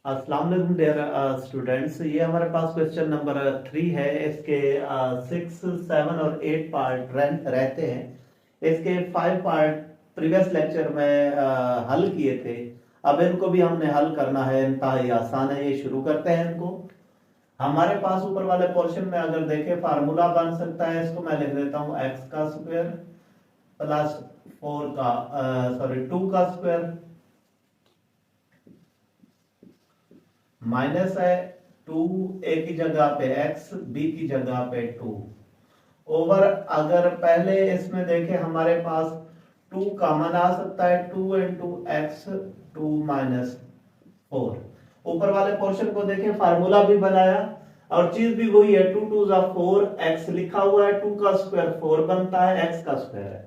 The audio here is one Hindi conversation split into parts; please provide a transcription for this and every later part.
अस्सलाम वालेकुम डियर स्टूडेंट्स। ये हमारे पास क्वेश्चन नंबर 3 है। इसके 6, 7 और 8 पार्ट रहते हैं। इसके 5 पार्ट प्रीवियस लेक्चर में हल किए थे। अब इनको भी हमने हल करना है, इंतहाई आसान है। ये शुरू करते हैं इनको। हमारे पास ऊपर वाले पोर्शन में अगर देखें फार्मूला बन सकता है। इसको मैं लिख देता हूं एक्स का स्क्वायर प्लस 2 का स्क्वायर माइनस है 2 ए की जगह पे x b की जगह पे 2 ओवर। अगर पहले इसमें देखें हमारे पास 2 कॉमन आ सकता है, 2 इंटू एक्स 2 माइनस 4। ऊपर वाले पोर्शन को देखें, फार्मूला भी बनाया और चीज भी वही है। 2 2 जा 4, x लिखा हुआ है, 2 का स्क्वायर 4 बनता है, x का स्क्वायर है।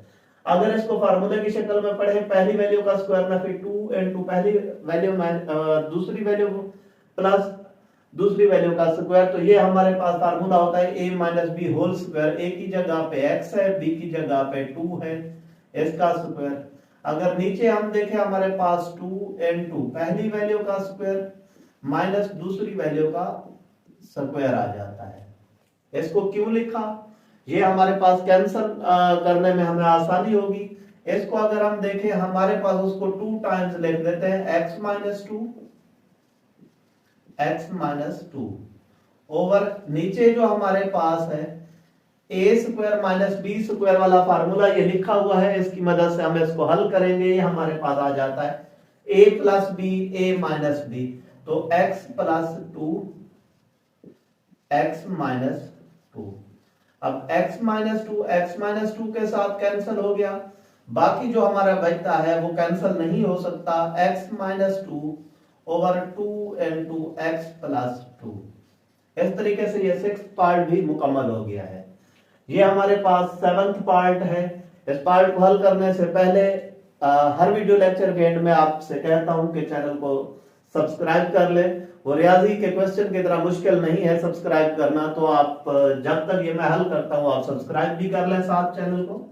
अगर इसको फार्मूले की शक्ल में पढ़े, पहली वैल्यू का स्क्वायर में फिर 2 इंटू पहली वैल्यू दूसरी वैल्यू प्लस दूसरी वैल्यू का स्क्वायर, तो ये हमारे पास फार्मूला होता है a minus b whole square. a की जगह पे x है, b की जगह पे 2 है, इसका स्क्वायर। अगर नीचे हम देखें हमारे पास 2 इंटू पहली वैल्यू का स्क्वायर माइनस दूसरी वैल्यू का स्क्वायर आ जाता है। इसको क्यों लिखा? ये हमारे पास कैंसिल करने में हमें आसानी होगी। इसको अगर हम देखें हमारे पास उसको 2 टाइम्स लिख देते हैं, x माइनस 2 ओवर नीचे जो हमारे पास है ए स्क्वायर माइनस बी स्क्वायर वाला फार्मूला ये लिखा हुआ है। इसकी मदद से हम इसको हल करेंगे। ये हमारे पास आ जाता है a plus b a minus b, तो x प्लस 2 x माइनस 2। अब x माइनस 2 के साथ कैंसिल हो गया। बाकी जो हमारा बचता है वो कैंसिल नहीं हो सकता। x minus 2 over 2 into x plus 2। इस तरीके से ये 6th पार्ट भी मुकम्मल हो गया है। ये हमारे पास 7th पार्ट है। इस पार्ट को हल करने से पहले हर वीडियो लेक्चर के एंड में आपसे कहता हूं कि चैनल को सब्सक्राइब कर ले। वो रियाजी के क्वेश्चन की तरह मुश्किल नहीं है सब्सक्राइब करना, तो आप जब तक ये मैं हल करता हूं आप सब्सक्राइब भी कर लें साथ चैनल को।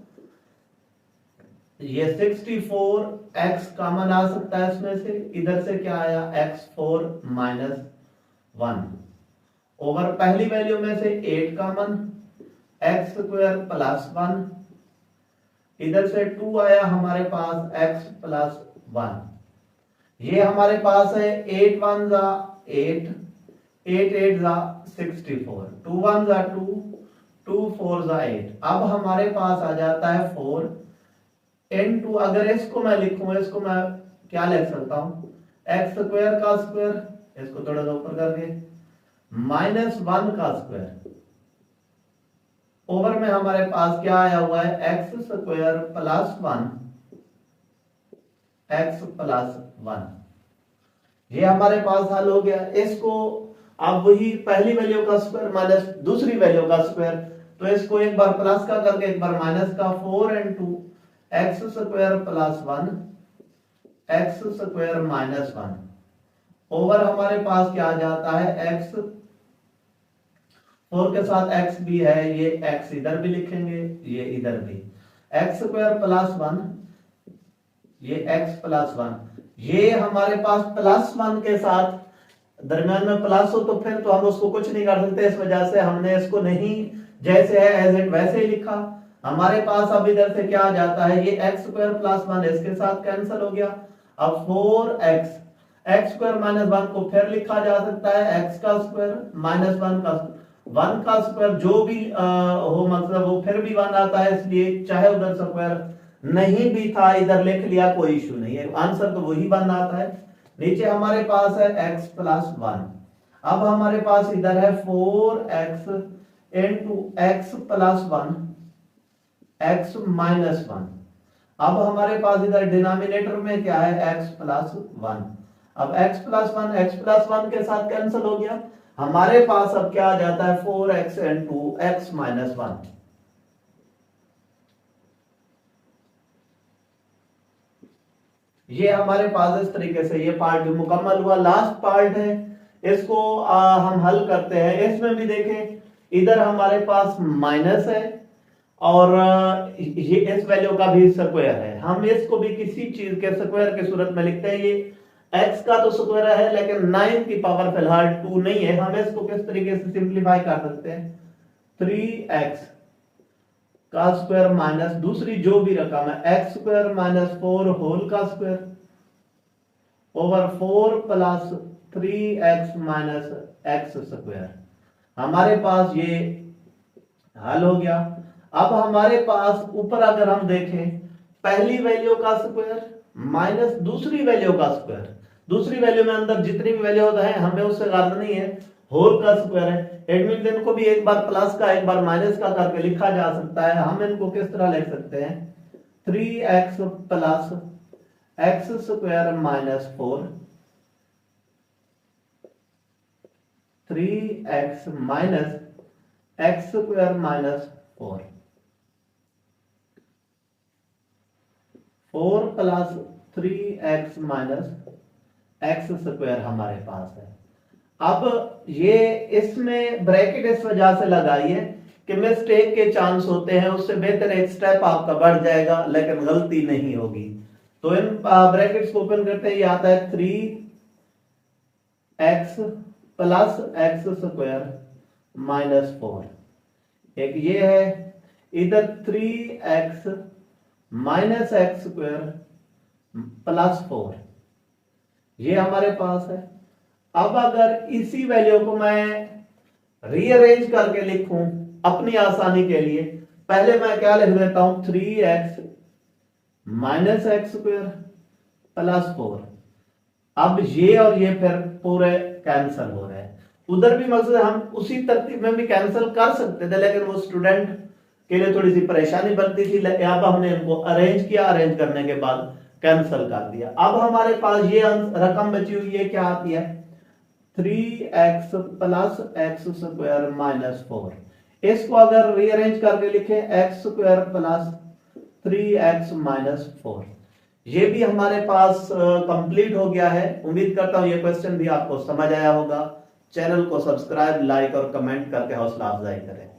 ये 64x कॉमन आ सकता है इसमें से। इधर से क्या आया x4 माइनस 1 ओवर पहली वैल्यू में से 8 कॉमन, x स्क्वायर प्लस 1। इधर से 2 आया हमारे पास x प्लस 1। ये हमारे पास है 8 1 जा 8, 8 8 जा 64, 2 1 जा 2, 2 4 जा 8। अब हमारे पास आ जाता है 4 इनटू, अगर इसको मैं लिखूं, इसको मैं क्या लिख सकता हूं, एक्स स्क्वायर का स्क्वायर, इसको थोड़ा सा ऊपर करके माइनस 1 का स्क्वायर ओवर में हमारे पास क्या आया हुआ है x square plus 1 x plus 1। ये हमारे पास हल हो गया। इसको अब वही पहली वैल्यू का स्क्वायर माइनस दूसरी वैल्यू का स्क्वायर, तो इसको एक बार प्लस का करके एक बार माइनस का, 4 into x square plus 1 x square minus 1 over हमारे पास क्या आ जाता है एक्स, 4 के साथ एक्स भी है, ये एक्स इधर भी लिखेंगे, ये इधर भी एक्स स्क्वायर प्लस 1, ये एक्स प्लस 1। ये हमारे पास प्लस 1 के साथ दरम्यान में प्लस हो तो फिर तो हम उसको कुछ नहीं कर सकते। इस वजह से हमने इसको नहीं जैसे है एज इट वैसे ही लिखा। हमारे पास अब इधर से क्या आ जाता है, ये एक्स स्क्वायर प्लस 1 इसके साथ कैंसिल हो गया। अब 4x एक्स स्क्वायर माइनस 1 को फिर लिखा जा सकता है एक्स का स्क्वायर माइनस 1 का स्क्वायर जो भी हो, मतलब वो फिर भी 1 आता है, इसलिए चाहे उधर स्क्वायर नहीं भी था इधर लिख लिया, कोई इशू नहीं है, आंसर तो वही 1 आता है। नीचे हमारे पास है x प्लस 1। अब हमारे पास इधर है 4x into x plus 1 x minus 1। अब हमारे पास इधर डिनोमिनेटर में क्या है x प्लस 1। अब x प्लस 1 के साथ कैंसिल हो गया। हमारे पास अब क्या आ जाता है 4x इंटू एक्स माइनस 1। ये हमारे पास इस तरीके से ये पार्ट भी मुकम्मल हुआ। लास्ट पार्ट है, इसको हम हल करते हैं। इसमें भी देखें, इधर हमारे पास माइनस है और ये इस वैल्यू का भी स्क्वायर है। हम इसको भी किसी चीज के स्क्वायर की सूरत में लिखते हैं। ये x का तो स्क्वायर है लेकिन 9 की पावर फिलहाल 2 नहीं है। हम इसको किस तरीके से सिंप्लीफाई कर सकते हैं, 3x का स्क्वायर माइनस दूसरी जो भी रकम है x स्क्वायर माइनस 4 होल का square over 4 plus 3x minus x square. हमारे पास ये हल हो गया। अब हमारे पास ऊपर अगर हम देखें, पहली वैल्यू का स्क्वायर माइनस दूसरी वैल्यू का स्क्वायर, दूसरी वैल्यू में अंदर जितनी भी वैल्यू होता है हमें उससे गर्द नहीं है, होल का स्क्वायर है। इट मींस इनको भी एक बार प्लस का एक बार माइनस का करके लिखा जा सकता है। हम इनको किस तरह लिख सकते हैं, 3x plus x square minus 4, 3x minus x square minus 4, 4 plus 3x minus x square हमारे पास है। अब ये इसमें ब्रैकेट इस वजह से लगाइए कि मिस्टेक के चांस होते हैं, उससे बेहतर एक स्टेप आपका बढ़ जाएगा लेकिन गलती नहीं होगी। तो इन ब्रैकेट्स को ओपन करते हैं, ये आता है 3x plus x square minus 4, एक ये है, इधर 3x minus x square plus 4, ये हमारे पास है। अब अगर इसी वैल्यू को मैं रीअरेंज करके लिखूं अपनी आसानी के लिए, पहले मैं क्या लिख देता हूं, 3x minus x square plus 4। अब ये और ये फिर पूरे कैंसिल हो रहे हैं। उधर भी मकसद हम उसी तरतीब में भी कैंसिल कर सकते थे लेकिन वो स्टूडेंट के लिए थोड़ी सी परेशानी बनती थी। अब हमने इनको अरेंज किया, अरेंज करने के बाद कैंसिल कर दिया। अब हमारे पास ये रकम बची हुई है, क्या आती है, 3x plus x square minus 4। इसको अगर रीअरेंज करके लिखे, x square plus 3x minus 4, ये भी हमारे पास कंप्लीट हो गया है। उम्मीद करता हूं ये क्वेश्चन भी आपको समझ आया होगा। चैनल को सब्सक्राइब, लाइक और कमेंट करके हौसला अफजाई करें।